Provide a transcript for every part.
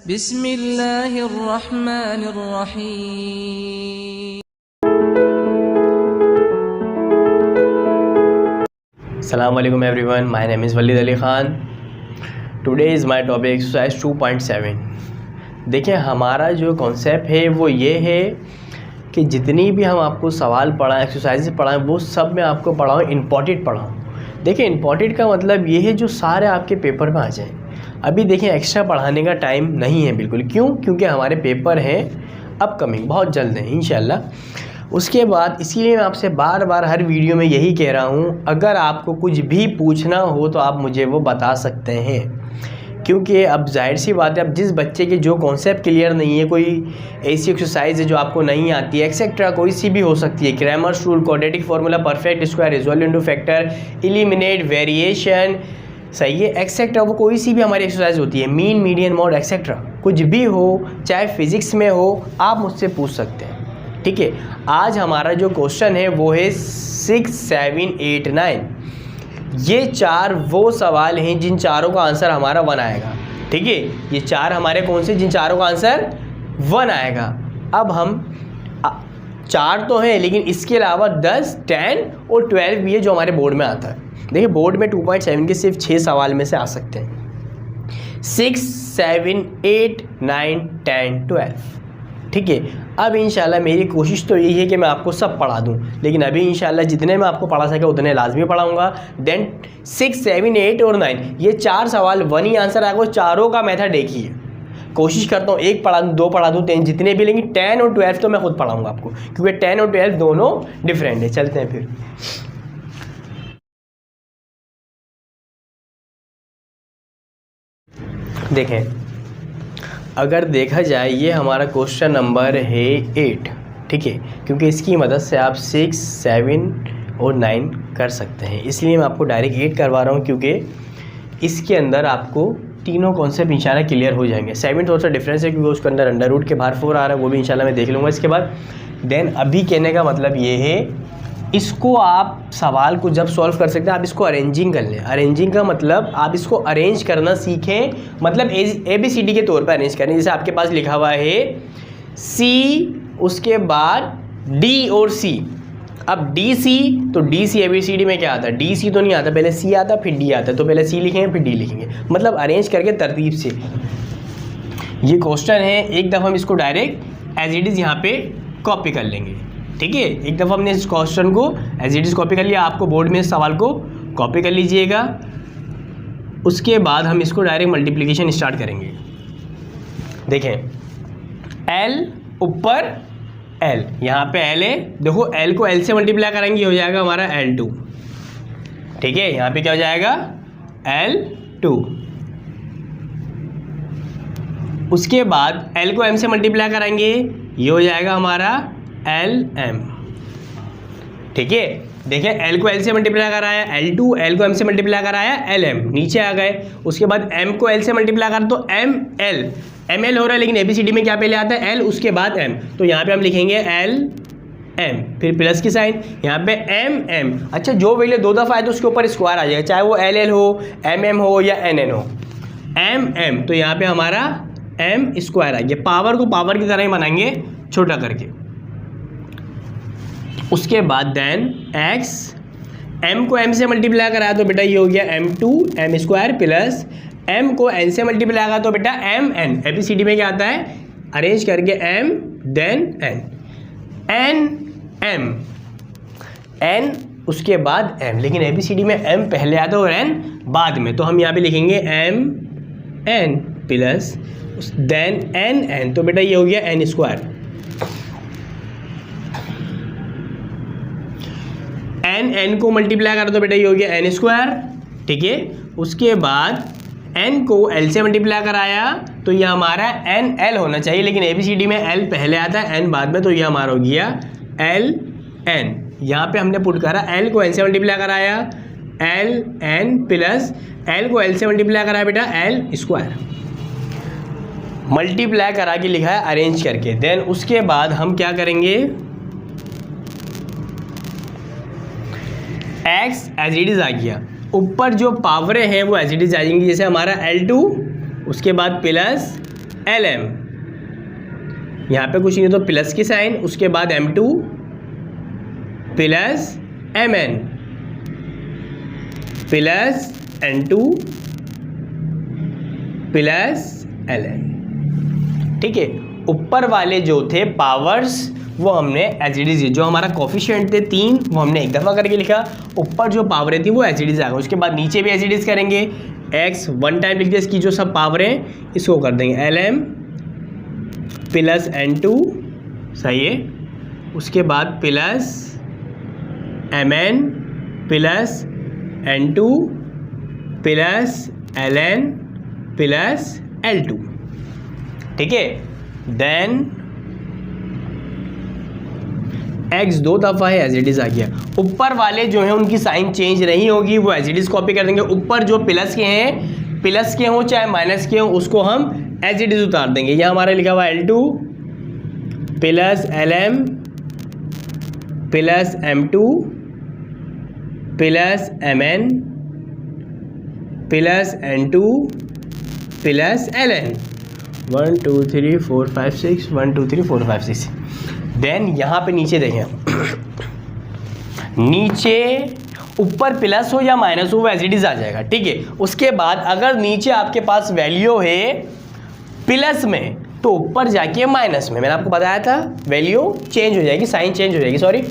बिस्मिल्लाहिर्रहमानिर्रहीम। Assalamu alaikum everyone, my name is Walid Ali Khan. Today is my topic exercise 2.7. देखिए हमारा जो concept है वो ये है कि जितनी भी हम आपको सवाल पढ़ाएं, एक्सरसाइज पढ़ाएं, वो सब मैं आपको पढ़ाऊँ, इम्पॉर्टेंट पढ़ाऊँ। देखिए इम्पॉर्टेंट का मतलब ये है जो सारे आपके पेपर में आ जाए। अभी देखिए एक्स्ट्रा पढ़ाने का टाइम नहीं है बिल्कुल। क्यों? क्योंकि हमारे पेपर हैं अपकमिंग, बहुत जल्द हैं इंशाल्लाह। उसके बाद इसीलिए मैं आपसे बार बार हर वीडियो में यही कह रहा हूँ, अगर आपको कुछ भी पूछना हो तो आप मुझे वो बता सकते हैं। क्योंकि अब जाहिर सी बात है, अब जिस बच्चे के जो कॉन्सेप्ट क्लियर नहीं है, कोई ऐसी एक्सरसाइज है जो आपको नहीं आती है, एक्सेट्रा कोई सी भी हो सकती है, Cramer's rule, quadratic formula, perfect square, resolve into factor, eliminate, variation, सही है, एक्सेट्रा, वो कोई सी भी हमारी एक्सरसाइज होती है, मीन, मीडियन, मॉड, एक्सेट्रा, कुछ भी हो, चाहे फिजिक्स में हो, आप मुझसे पूछ सकते हैं। ठीक है, आज हमारा जो क्वेश्चन है वो है 6, 7, 8, 9। ये चार वो सवाल हैं जिन चारों का आंसर हमारा 1 आएगा। ठीक है, ये चार हमारे कौन से, जिन चारों का आंसर 1 आएगा। अब हम चार तो हैं, लेकिन इसके अलावा 10, 10 और 12 भी है जो हमारे बोर्ड में आता है। देखिए बोर्ड में 2.7 के सिर्फ 6 सवाल में से आ सकते हैं, 6, 7, 8, 9, 10, 12। ठीक है, अब इंशाल्लाह मेरी कोशिश तो यही है कि मैं आपको सब पढ़ा दूं, लेकिन अभी इंशाल्लाह जितने मैं आपको पढ़ा सके उतने लाजमी पढ़ाऊंगा। देन 6, 7, 8 और 9 ये चार सवाल 1 ही आंसर आएगा। चारों का मेथड एक ही है। कोशिश करता हूँ 1 पढ़ा दूँ, 2 पढ़ा दूँ, 10 जितने भी, लेकिन 10 और 12 तो मैं खुद पढ़ाऊँगा आपको, क्योंकि 10 और 12 दोनों डिफरेंट है। चलते हैं फिर। देखें, अगर देखा जाए ये हमारा क्वेश्चन नंबर है 8। ठीक है, क्योंकि इसकी मदद से आप 6, 7 और 9 कर सकते हैं, इसलिए मैं आपको डायरेक्ट 8 करवा रहा हूँ, क्योंकि इसके अंदर आपको तीनों कॉन्सेप्ट इंशाल्लाह क्लियर हो जाएंगे। 7 थोड़ा सा डिफरेंस है, क्योंकि उसके अंदर अंडर रूट के बाहर 4 आ रहा है, वो भी इंशाल्लाह मैं देख लूँगा इसके बाद। देन अभी कहने का मतलब ये है, इसको आप सवाल को जब सॉल्व कर सकते हैं, आप इसको अरेंजिंग कर लें। अरेंजिंग का मतलब आप इसको अरेंज करना सीखें, मतलब ABCD के तौर पर अरेंज करें। जैसे आपके पास लिखा हुआ है C, उसके बाद D और C। अब DC, तो DC ABCD में क्या आता है? DC तो नहीं आता, पहले C आता फिर D आता है, तो पहले C लिखेंगे फिर D लिखेंगे, मतलब अरेंज करके तरतीब से। ये क्वेश्चन है, एक दफ़ा हम इसको डायरेक्ट एज इट इज़ यहाँ पे कॉपी कर लेंगे। ठीक है, एक दफ़ा हमने इस क्वेश्चन को एज इट इज़ कॉपी कर लिया, आपको बोर्ड में इस सवाल को कॉपी कर लीजिएगा। उसके बाद हम इसको डायरेक्ट मल्टीप्लिकेशन स्टार्ट करेंगे। देखें, L ऊपर L, यहाँ पे L है, देखो L को L से मल्टीप्लाई करेंगे, हो जाएगा हमारा L2। ठीक है, यहाँ पे क्या हो जाएगा? L2। उसके बाद L को M से मल्टीप्लाई करेंगे, ये हो जाएगा हमारा LM। ठीक है, देखिए L को L से मल्टीप्लाई कराया L2, L को M से मल्टीप्लाई कराया LM, नीचे आ गए। उसके बाद M को L से मल्टीप्लाई करा तो ML, ML हो रहा है, लेकिन ABCD में क्या पहले आता है? L, उसके बाद M, तो यहाँ पे हम लिखेंगे LM, फिर प्लस की साइन, यहाँ पे MM। अच्छा, जो वैल्यू 2 दफ़ा आए तो उसके ऊपर स्क्वायर आ जाएगा, चाहे वो LL हो, MM हो या NN हो। MM, तो यहाँ पे हमारा M स्क्वायर आ गया। पावर को पावर की तरह ही बनाएंगे, छोटा करके। उसके बाद देन x, m को m से मल्टीप्लाई कराया तो बेटा ये हो गया m2 m square, plus m को n से मल्टीप्लाई करा तो बेटा mn। ABCD में क्या आता है? अरेंज करके m then n, m, n उसके बाद m, लेकिन ABCD में m पहले आता है और n बाद में, तो हम यहाँ पे लिखेंगे m n plus then n n, तो बेटा ये हो गया n स्क्वायर। n को मल्टीप्लाई करा तो बेटा ये हो गया n स्क्वायर। ठीक है, उसके बाद n को l से मल्टीप्लाई कराया तो ये हमारा nl होना चाहिए, लेकिन ABCD में l पहले आता है n बाद में, तो ये हमारा हो गया ln। यहाँ पे हमने पुट करा l को n से मल्टीप्लाई कराया ln, प्लस l को l से मल्टीप्लाई कराया बेटा l स्क्वायर, मल्टीप्लाई करा के लिखा है अरेंज करके। देन उसके बाद हम क्या करेंगे? x एज इट इज़ आ गया, ऊपर जो पावरें हैं वो एज इट इज़ आ जाएंगी, जैसे हमारा L2, उसके बाद प्लस LM, यहाँ पे कुछ नहीं तो प्लस की साइन, उसके बाद M2 plus MN plus N2 plus LN। ठीक है, ऊपर वाले जो थे पावर्स वो हमने एज इट इज, जो हमारा कोफिशिएंट थे 3 वो हमने एक दफ़ा करके लिखा, ऊपर जो पावरें थी वो एज इट इज आ गई। उसके बाद नीचे भी एज इट इज करेंगे, x 1 टाइम लिख दिया, इसकी जो सब पावरें इसको कर देंगे LM प्लस N2, सही है, उसके बाद plus MN plus N2 plus LN plus L2। ठीक है, देन x 2 दफ़ा है एज इट इज आ गया। ऊपर वाले जो हैं उनकी साइन चेंज नहीं होगी, वो एज इट इज कॉपी कर देंगे। ऊपर जो प्लस के हैं, प्लस के हों चाहे माइनस के हों, उसको हम एज इट इज उतार देंगे। यह हमारा लिखा हुआ L2 plus LM plus M2 plus MN plus N2 plus LN। 1 2 3 4 5 6 1 2 3 4 5 6। Then यहाँ पे नीचे देखें, नीचे ऊपर प्लस हो या माइनस हो वो एज इट इज आ जाएगा। ठीक है, उसके बाद अगर नीचे आपके पास वैल्यू है प्लस में तो ऊपर जाके माइनस में, मैंने आपको बताया था वैल्यू चेंज हो जाएगी, साइन चेंज हो जाएगी, सॉरी,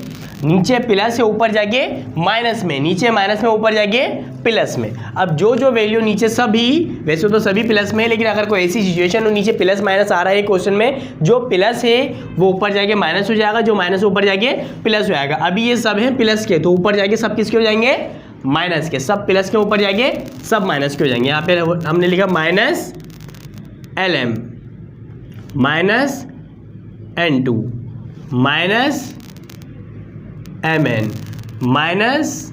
नीचे प्लस से ऊपर जाके माइनस में, नीचे माइनस में ऊपर जाके प्लस में। अब जो जो वैल्यू नीचे सभी, वैसे तो सभी प्लस में है, लेकिन अगर कोई ऐसी सिचुएशन हो नीचे प्लस माइनस आ रहा है क्वेश्चन में, जो प्लस है वो ऊपर जाके माइनस हो जाएगा, जो माइनस ऊपर जाके प्लस हो जाएगा। अभी ये सब है प्लस के, तो ऊपर जाके सब किसके हो जाएंगे, माइनस के। सब प्लस के ऊपर जाके सब माइनस के हो जाएंगे। यहाँ पे हमने लिखा minus LM minus N2 minus MN minus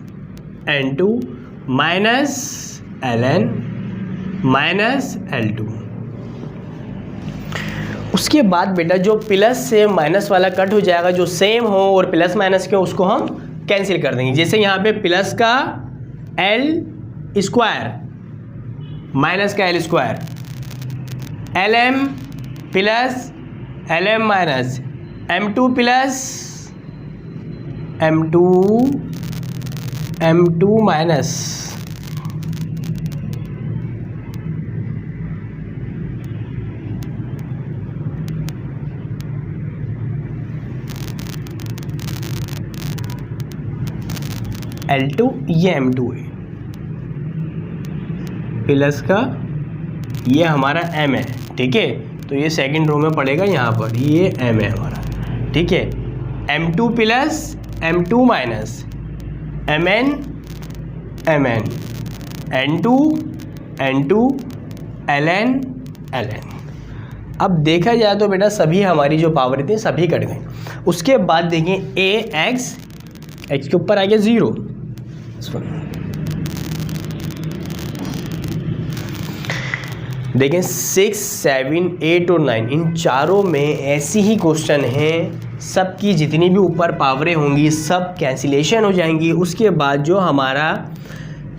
N2 minus LN minus L2। उसके बाद बेटा जो प्लस से माइनस वाला कट हो जाएगा, जो सेम हो और प्लस माइनस के उसको हम कैंसिल कर देंगे। जैसे यहाँ पे प्लस का L स्क्वायर माइनस का L square, LM plus LM minus M2 plus M2 minus L2, ये M2 है, प्लस का ये हमारा M है। ठीक है, तो ये सेकंड रो में पड़ेगा यहाँ पर, ये M है हमारा। ठीक है, M2 plus M2 minus MN N2 LN। अब देखा जाए तो बेटा सभी हमारी जो पावर थी सभी कट गई। उसके बाद देखें x के ऊपर आ गया 0। देखें 6 7 8 और 9 इन चारों में ऐसी ही क्वेश्चन हैं, सबकी जितनी भी ऊपर पावरें होंगी सब कैंसिलेशन हो जाएंगी। उसके बाद जो हमारा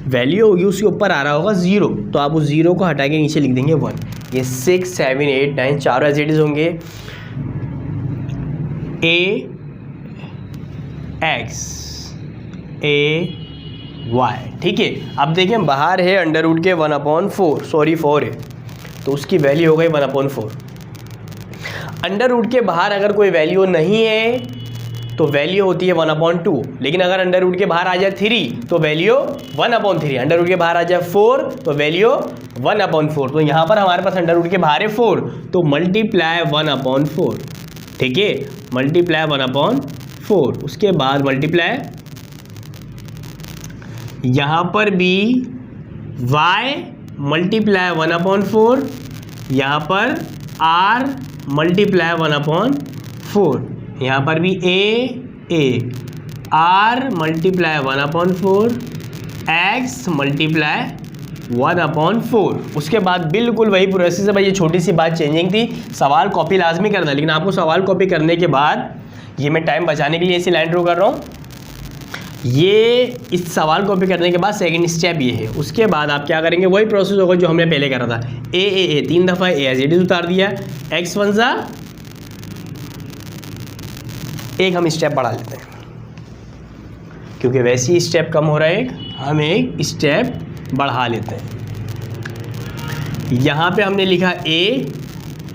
वैल्यू होगी उसके ऊपर आ रहा होगा 0, तो आप उस 0 को हटा के नीचे लिख देंगे 1। ये 6 7 8 9 चारों एज इट इज होंगे। AX AY। ठीक है, अब देखें बाहर है अंडर रूट के 1/4, सॉरी 4 है, तो उसकी वैल्यू हो गई 1/4। अंडर रूट के बाहर अगर कोई वैल्यू नहीं है तो वैल्यू होती है 1/2, लेकिन अगर अंडर रूट के बाहर आ जाए 3 तो वैल्यू 1/3, अंडर रूट के बाहर आ जाए 4 तो वैल्यू 1/4। तो यहाँ पर हमारे पास अंडर रूट के बाहर है 4, तो मल्टीप्लाई 1/4। ठीक है, मल्टीप्लाई 1/4, उसके बाद मल्टीप्लाई यहाँ पर भी y मल्टीप्लाई 1/4, यहाँ पर r मल्टीप्लाई 1/4, यहाँ पर भी a r multiply 1/4, x multiply 1/4। उसके बाद बिल्कुल वही प्रोसेस है भाई। ये छोटी सी बात चेंजिंग थी, सवाल कॉपी लाजमी करना, लेकिन आपको सवाल कॉपी करने के बाद ये मैं टाइम बचाने के लिए ऐसी लाइन ड्रॉ कर रहा हूँ। ये इस सवाल कॉपी करने के बाद सेकंड स्टेप ये है। उसके बाद आप क्या करेंगे, वही प्रोसेस होगा जो हमने पहले करा था। ए 3 दफ़ा ए एज इट इज उतार दिया, एक्स वन सा, एक हम स्टेप बढ़ा लेते हैं क्योंकि वैसे ही स्टेप कम हो रहा है, हम एक स्टेप बढ़ा लेते हैं। यहाँ पे हमने लिखा ए,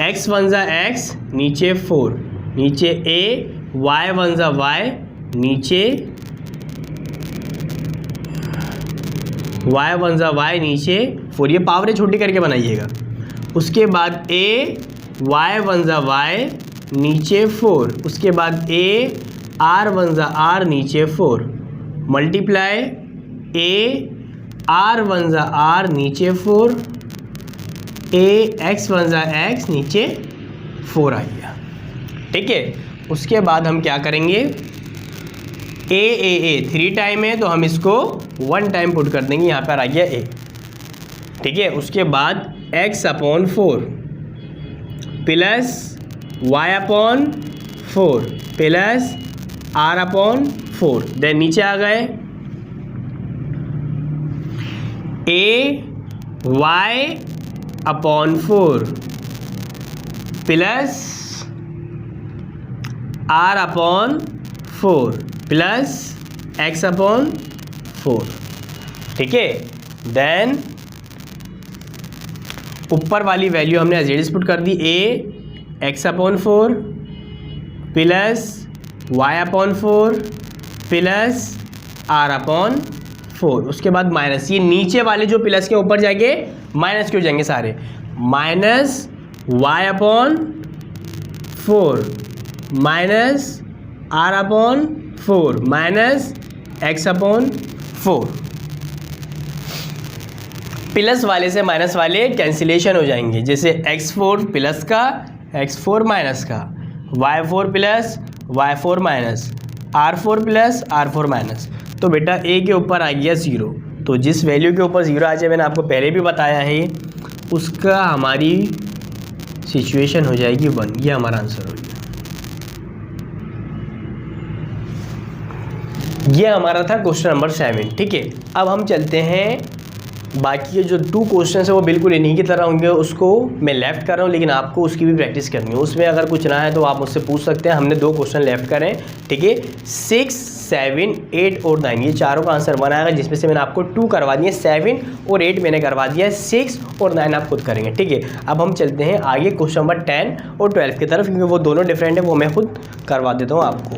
एक्स वन सा एक्स, नीचे 4, नीचे ए, वाई वन सा वाई, नीचे वाई वन सा वाई, नीचे 4, ये पावरें छोटी करके बनाइएगा। उसके बाद ए वाई वन सा वाई, नीचे 4, उसके बाद ए आर वन सा आर, नीचे 4, मल्टीप्लाई ए आर वन सा आर, नीचे 4, ए एक्स वन सा एक्स, नीचे 4 आ गया। ठीक है, उसके बाद हम क्या करेंगे, ए 3 टाइम है तो हम इसको 1 टाइम पुट कर देंगे, यहाँ पर आ गया ए। ठीक है, उसके बाद x upon 4 plus y upon 4 plus r upon 4, then नीचे आ गए a y upon 4 plus r upon 4 plus x upon 4। ठीक है, देन ऊपर वाली वैल्यू हमने एज इट इज पुट कर दी, a x upon 4 plus y upon 4 plus r upon 4। उसके बाद माइनस, ये नीचे वाले जो प्लस के ऊपर जाएंगे माइनस क्यों जाएंगे सारे, minus y upon 4 minus r upon 4 minus x upon 4। Plus वाले से माइनस वाले कैंसिलेशन हो जाएंगे, जैसे x4 प्लस का, x4 माइनस का, y4 plus, y4 minus, r4 plus, r4 minus. तो बेटा a के ऊपर आ गया 0, तो जिस वैल्यू के ऊपर 0 आ जाए, मैंने आपको पहले भी बताया है, उसका हमारी सिचुएशन हो जाएगी 1। ये हमारा आंसर हो गया। ये हमारा था क्वेश्चन नंबर 7। ठीक है, अब हम चलते हैं, बाकी के जो 2 क्वेश्चन है वो बिल्कुल इन्हीं की तरह होंगे, उसको मैं लेफ़्ट कर रहा हूँ, लेकिन आपको उसकी भी प्रैक्टिस करनी है। उसमें अगर कुछ ना है तो आप मुझसे पूछ सकते हैं। हमने 2 क्वेश्चन लेफ़्ट करें। ठीक है, 6, 7, 8 और 9, ये चारों का आंसर 1 आएगा, जिसमें से मैंने आपको 2 करवा दिए, 7 और 8 मैंने करवा दिया, 6 और 9 आप खुद करेंगे। ठीक है, अब हम चलते हैं आगे क्वेश्चन नंबर 10 और 12 की तरफ, क्योंकि वो दोनों डिफरेंट है, वो मैं खुद करवा देता हूँ आपको।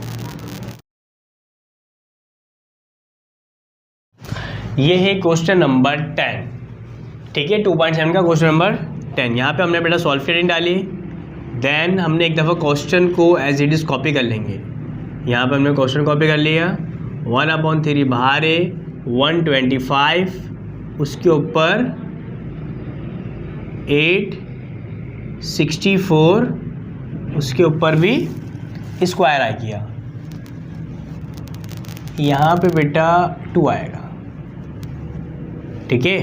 ये है क्वेश्चन नंबर 10। ठीक है, 2.7 का क्वेश्चन नंबर 10। यहाँ पे हमने बेटा सॉल्व करेंगे डाली, देन हमने एक दफ़ा क्वेश्चन को एज इट इज़ कॉपी कर लेंगे। यहाँ पे हमने क्वेश्चन कॉपी कर लिया, 1/3 बाहर है, 125, उसके ऊपर 864, उसके ऊपर भी स्क्वायर आ गया। यहाँ पे बेटा 2 आएगा। ठीक है,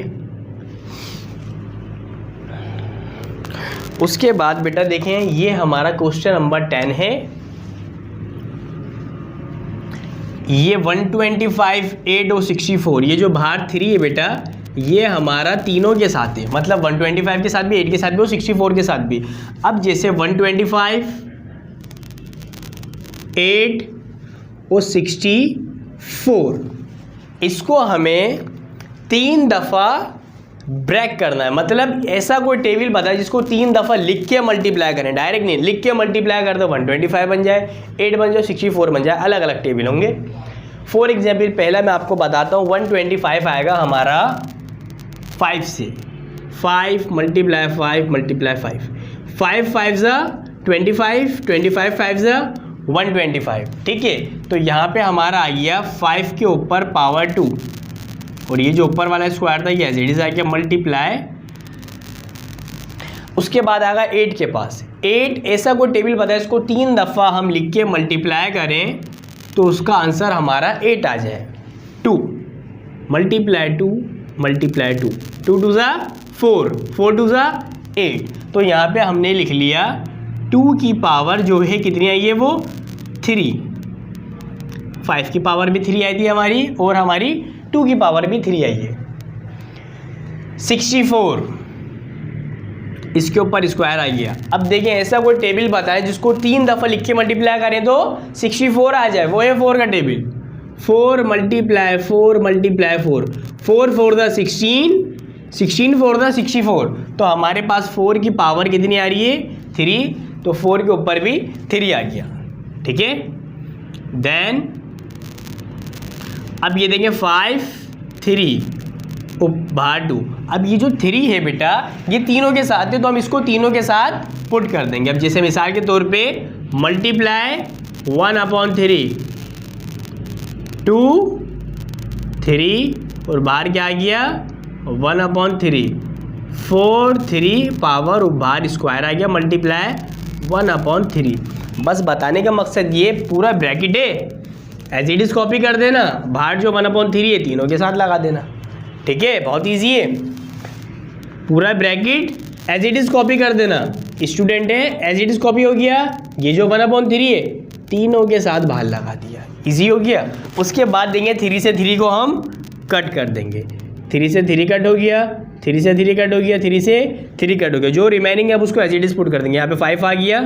उसके बाद बेटा देखें, ये हमारा क्वेश्चन नंबर 10 है। ये 125, 8 और 64, ये जो बाहर 3 है बेटा, ये हमारा तीनों के साथ है, मतलब 125 के साथ भी, 8 के साथ भी और 64 के साथ भी। अब जैसे 125, 8 और 64, इसको हमें 3 दफ़ा ब्रेक करना है। मतलब ऐसा कोई टेबल बताए जिसको 3 दफ़ा लिख के मल्टीप्लाई करें, डायरेक्ट नहीं, लिख के मल्टीप्लाई कर दो, 125 बन जाए, 8 बन जाए, 64 बन जाए, अलग अलग टेबल होंगे। फॉर एग्जाम्पल पहला मैं आपको बताता हूँ, 125 आएगा हमारा 5 से, 5 मल्टीप्लाई 5 मल्टीप्लाई 5, 5 5 ज़ा 25, 25 5 ज़ा 125। ठीक है, तो यहाँ पे हमारा आ गया 5 के ऊपर पावर 2, और ये जो ऊपर वाला स्क्वायर था ये एज इट इज आ गया मल्टीप्लाई। उसके बाद आएगा 8 के पास, 8 ऐसा कोई टेबल बताए इसको 3 दफ़ा हम लिख के मल्टीप्लाई करें तो उसका आंसर हमारा 8 आ जाए। 2 मल्टीप्लाई 2 मल्टीप्लाई 2, 2 2 ज़ा 4, 4 2 ज़ा 8। तो यहाँ पे हमने लिख लिया 2 की पावर जो है कितनी आई है वो 3, 5 की पावर भी 3 आई थी हमारी, और हमारी 2 की पावर भी 3 आई है। 64 इसके ऊपर स्क्वायर आ गया। अब देखें ऐसा कोई टेबल बताएं जिसको 3 दफ़ा लिख के मल्टीप्लाई करें तो 64 आ जाए, वो है 4 का table. 4 multiply 4 multiply 4, 4 4 the 16, 16 4 the 64। तो हमारे पास 4 की पावर कितनी आ रही है? 3, तो 4 के ऊपर भी 3 आ गया। ठीक है, देन अब ये देखें 5 3 बाहर 2। अब ये जो 3 है बेटा ये तीनों के साथ है, तो हम इसको तीनों के साथ पुट कर देंगे। अब जैसे मिसाल के तौर पे मल्टीप्लाई 1/3, 2 3 और बाहर क्या आ गया 1/3, 4 3 पावर और बाहर स्क्वायर आ गया मल्टीप्लाई 1/3। बस बताने का मकसद ये पूरा ब्रैकेट है एज इट इज कॉपी कर देना, बाहर जो 1/3 है तीनों के साथ लगा देना। ठीक है, बहुत इजी है, पूरा bracket as it is copy कर देना। स्टूडेंट है एज इट इज कॉपी हो गया, ये जो 1/3 है तीनों के साथ बाहर लगा दिया, इजी हो गया। उसके बाद देंगे 3 से 3 को हम कट कर देंगे, 3 से 3 कट हो गया, 3 से 3 कट हो गया, 3 से 3 कट हो गया, जो रिमेनिंग है अब उसको एज इट इज पुट कर देंगे। यहाँ पे 5 आ गया,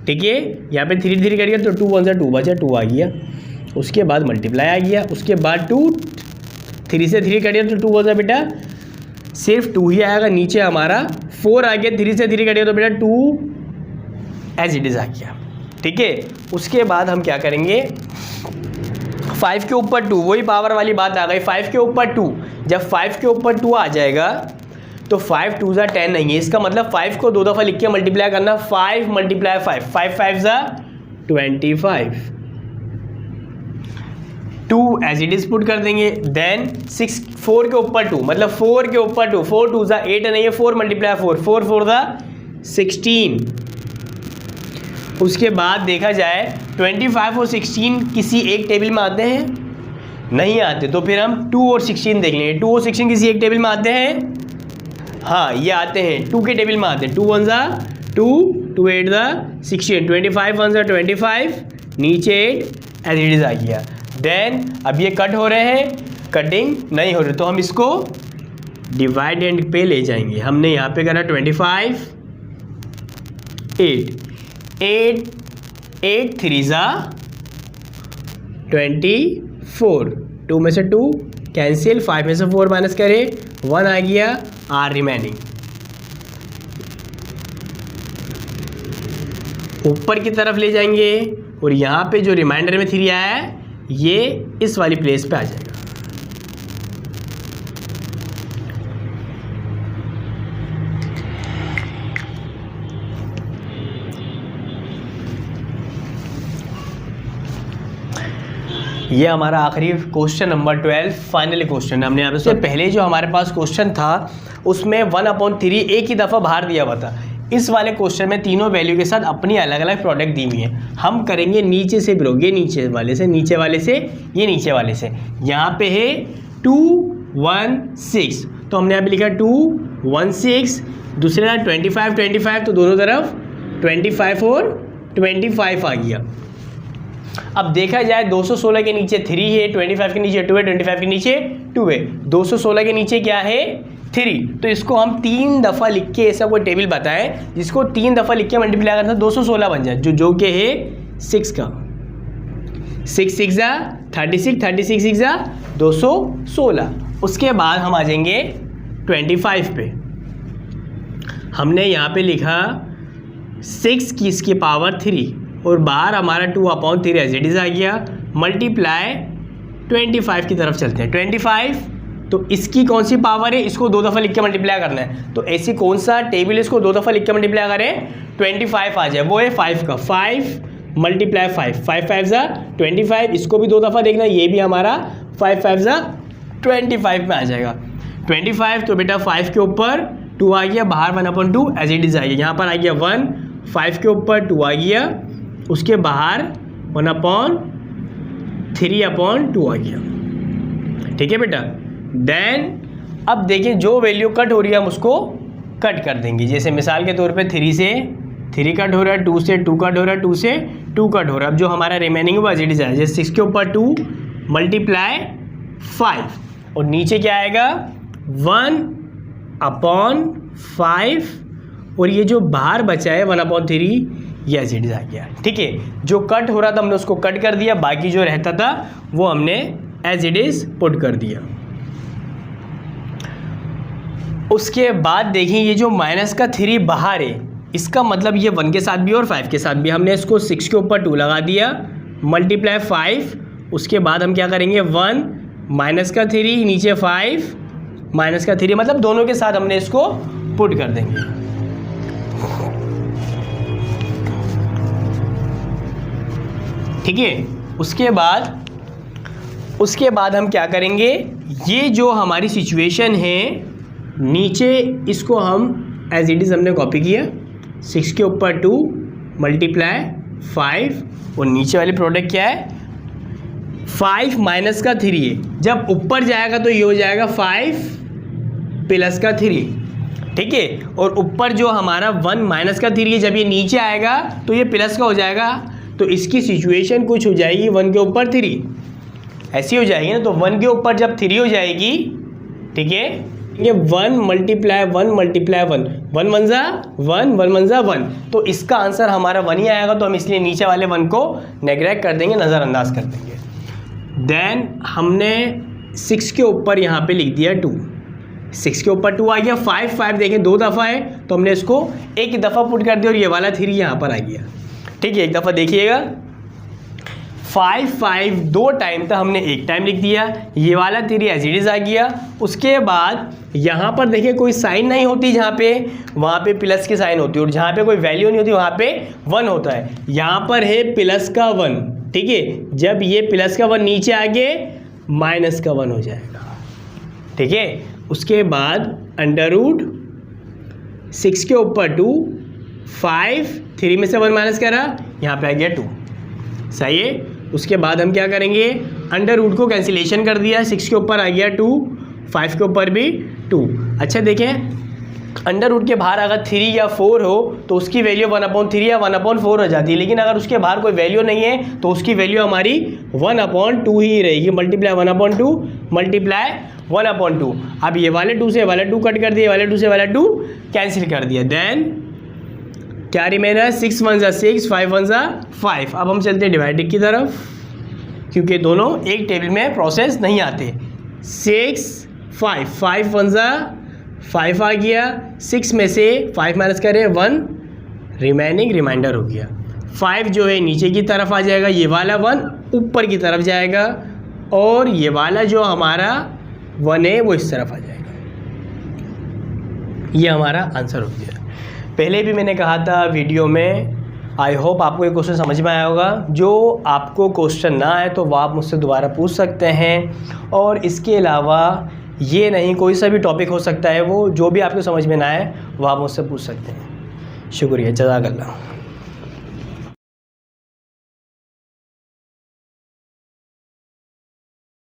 ठीक है, यहाँ पे 3 3 कट गया तो 2 1 से 2 बचा, 2 आ गया। उसके बाद मल्टीप्लाई आ गया, उसके बाद 2 3 से 3 कट गया तो 2 बचा बेटा, सिर्फ 2 ही आएगा, नीचे हमारा 4 आ गया, 3 से 3 कट गया तो बेटा 2 एज इट इज आ गया। ठीक है, उसके बाद हम क्या करेंगे 5 के ऊपर 2, वही पावर वाली बात आ गई, 5 के ऊपर 2, जब 5 के ऊपर 2 आ जाएगा तो 5 2 ज़ा 10 नहीं है, इसका मतलब 5 को 2 दफ़ा लिख के मल्टीप्लाई करना, 5 मल्टीप्लाई 5, 5 5 ज़ा 25, 2 एज इट इज पुट कर देंगे। देन 6 4 के ऊपर 2, मतलब 4 के ऊपर 2, 4 2 ज़ा 8 नहीं है, 4 मल्टीप्लाई 4, 4 4 ज़ा 16। उसके बाद देखा जाए 25 और 16 किसी एक टेबल में आते हैं? नहीं आते, तो फिर हम 2 और 16 देख लेंगे। 2 और 16 किसी एक टेबल में आते हैं? हाँ, ये आते हैं, 2 के टेबल में आते हैं। 2 1 ज़ा 2, 2 8 ज़ा 16, 25 1 ज़ा 25, नीचे 8 एज इट इज आ गया। देन अब ये कट हो रहे हैं, कटिंग नहीं हो रही, तो हम इसको डिवाइड एंड पे ले जाएंगे। हमने यहाँ पे करा 25 8 8 8 3 ज़ा 24, 2 में से 2 कैंसिल, 5 में से 4 माइनस करें 1 आ गया, आर रिमेनिंग। ऊपर की तरफ ले जाएंगे और यहाँ पे जो रिमाइंडर में 3 आया है ये इस वाली प्लेस पे आ जाएगा। ये हमारा आखिरी क्वेश्चन नंबर 12 फाइनली क्वेश्चन। हमने यहाँ पे पहले जो हमारे पास क्वेश्चन था उसमें 1/3 एक ही दफ़ा बाहर दिया हुआ था। इस वाले क्वेश्चन में तीनों वैल्यू के साथ अपनी अलग अलग प्रोडक्ट दी हुई है। हम करेंगे नीचे से बिलो, ये नीचे वाले से, नीचे वाले से, ये नीचे वाले से। यहाँ पे है 2 1 6, तो हमने यहाँ पे लिखा 2 1 6, दूसरे तरफ 25 25, तो दोनों तरफ 25 और 25 आ गया। अब देखा जाए 216 के नीचे 3 है, 25 के नीचे 2 है, 25 के नीचे 2 है, 216 के नीचे क्या है 3, तो इसको हम 3 दफ़ा लिख के ऐसा कोई टेबल बताएं जिसको 3 दफ़ा लिख के मल्टीप्लाई करना 216 बन जाए, जो के है 6 का, 6 6 ज़ा 36, 36 6 ज़ा 216। उसके बाद हम आ जाएंगे 25 पे। हमने यहाँ पे लिखा 6 की इसकी पावर 3 और बाहर हमारा 2/3 एज इट इज आ गया, मल्टीप्लाई 25 की तरफ चलते हैं। 25 तो इसकी कौन सी पावर है, इसको 2 दफ़ा लिख के मल्टीप्लाई करना है, तो ऐसी कौन सा टेबल इसको 2 दफ़ा लिख के मल्टीप्लाई करें 25 आ जाए, वो है 5 का, 5 मल्टीप्लाई 5, 5 5 ज़ा 25, इसको भी 2 दफ़ा देखना, ये भी हमारा 5 5 ज़ा 25 में आ जाएगा। 25 तो बेटा 5 के ऊपर 2 आ गया, बाहर 1/2 एज इट इज आ गया, यहाँ पर आ गया 1, 5 के ऊपर 2 आ गया, उसके बाहर 1/3/2 आ गया। ठीक है बेटा। देन अब देखिए जो वैल्यू कट हो रही है हम उसको कट कर देंगे। जैसे मिसाल के तौर पे 3 से 3 कट हो रहा है, 2 से 2 कट हो रहा है, 2 से 2 कट हो रहा है। अब जो हमारा रिमेनिंग है वो एज इट इज है, जैसे 6 के ऊपर 2 मल्टीप्लाई 5 और नीचे क्या आएगा 1/5 और ये जो बाहर बचा है 1/3 ये एज इट इज आ गया। ठीक है, जो कट हो रहा था हमने उसको कट कर दिया, बाकी जो रहता था वो हमने एज इट इज पुट कर दिया। उसके बाद देखिए ये जो माइनस का 3 बाहर है, इसका मतलब ये 1 के साथ भी और 5 के साथ भी। हमने इसको 6 के ऊपर 2 लगा दिया मल्टीप्लाई 5, उसके बाद हम क्या करेंगे 1 माइनस का 3 नीचे 5 माइनस का 3, मतलब दोनों के साथ हमने इसको पुट कर देंगे। ठीक है, उसके बाद हम क्या करेंगे, ये जो हमारी सिचुएशन है नीचे इसको हम एज इट इज़ हमने कॉपी किया, 6 के ऊपर 2 मल्टीप्लाई 5 और नीचे वाली प्रोडक्ट क्या है 5 माइनस का 3 है। जब ऊपर जाएगा तो ये हो जाएगा 5 प्लस का 3। ठीक है, और ऊपर जो हमारा 1 माइनस का 3 है, जब ये नीचे आएगा तो ये प्लस का हो जाएगा। तो इसकी सिचुएशन कुछ हो जाएगी 1 के ऊपर 3 ऐसी हो जाएगी ना। तो 1 के ऊपर जब 3 हो जाएगी, ठीक है, ये 1 मल्टीप्लाई 1 मल्टीप्लाई 1, 1 1 जा 1, 1 1 जा 1, तो इसका आंसर हमारा 1 ही आएगा। तो हम इसलिए नीचे वाले 1 को नेग्लेक्ट कर देंगे, नज़रअंदाज कर देंगे। देन हमने 6 के ऊपर यहाँ पे लिख दिया 2, 6 के ऊपर 2 आ गया। 5 देखें 2 दफ़ा है तो हमने इसको एक दफ़ा पुट कर दिया और ये वाला 3 यहाँ पर आ गया। ठीक है, एक दफ़ा देखिएगा 5 2 टाइम था, हमने एक टाइम लिख दिया, ये वाला 3 एज इट इज आ गया। उसके बाद यहाँ पर देखिए कोई साइन नहीं होती, जहाँ पे वहाँ पे प्लस की साइन होती है, और जहाँ पे कोई वैल्यू नहीं होती वहाँ पे 1 होता है। यहाँ पर है प्लस का 1। ठीक है, जब ये प्लस का 1 नीचे आगे माइनस का 1 हो जाएगा। ठीक है, उसके बाद अंडर रूट 6 के ऊपर 2 5 3 में से 1 माइनस करा, यहाँ पे आ गया 2। सही है, उसके बाद हम क्या करेंगे अंडर रूट को कैंसिलेशन कर दिया, 6 के ऊपर आ गया 2 5 के ऊपर भी 2। अच्छा देखें अंडर रूट के बाहर अगर 3 या 4 हो तो उसकी वैल्यू 1/3 या 1/4 हो जाती है, लेकिन अगर उसके बाहर कोई वैल्यू नहीं है तो उसकी वैल्यू हमारी 1/2 ही रहेगी। Multiply 1/2 multiply 1/2। अब ये वाले 2 से वाले 2 कट कर दिए, वाले 2 से वाला 2 कैंसिल कर दिया। देन क्या रिमेन है 6 1 जा 6 5 1 जा 5। अब हम चलते हैं डिवाइडेड की तरफ, क्योंकि दोनों एक टेबल में प्रोसेस नहीं आते। 6 5 5 1 जा 5 आ गया, 6 में से 5 माइनस करें 1 रिमेनिंग रिमाइंडर हो गया। 5 जो है नीचे की तरफ आ जाएगा, ये वाला 1 ऊपर की तरफ जाएगा, और ये वाला जो हमारा 1 है वो इस तरफ आ जाएगा। ये हमारा आंसर हो गया। पहले भी मैंने कहा था वीडियो में, आई होप आपको ये क्वेश्चन समझ में आया होगा। जो आपको क्वेश्चन ना आए तो वो आप मुझसे दोबारा पूछ सकते हैं, और इसके अलावा ये नहीं कोई सा भी टॉपिक हो सकता है, वो जो भी आपको समझ में ना आए वो आप मुझसे पूछ सकते हैं। शुक्रिया, जज़ाकल्लाह।